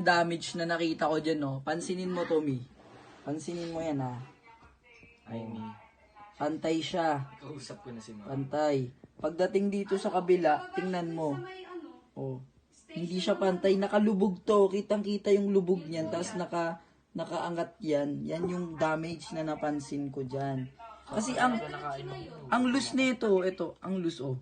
Damage na nakita ko dyan, no? Pansinin mo, Tommy. Pansinin mo yan, ha? Ay, me. Pantay siya. Kausap ko na si mama. Pantay. Pagdating dito sa kabila, tingnan mo. Oh. Hindi siya pantay. Nakalubog to. Kitang-kita yung lubog niyan. Tapos nakaangat yan. Yan yung damage na napansin ko dyan. Kasi ang loose nito, ito, ang loose, oh.